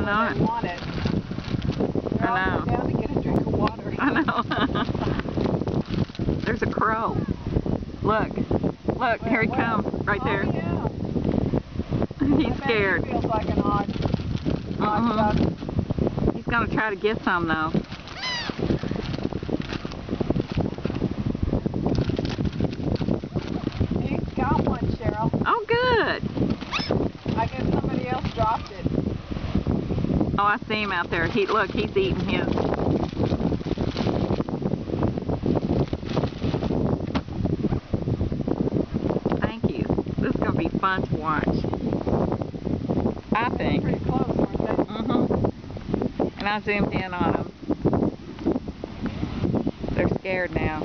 not? They want it. They're I know. all down to get a drink of water. I know. There's a crow. Look, here he comes, right there. Yeah. He's scared. He feels like an odd duck. He's gonna try to get some though. He's got one, Cheryl. Oh, good. I guess somebody else dropped it. Oh, I see him out there. Look, he's eating his. Thank you. This is gonna be fun to watch. I think. Pretty close, weren't they? And I zoomed in on them. They're scared now.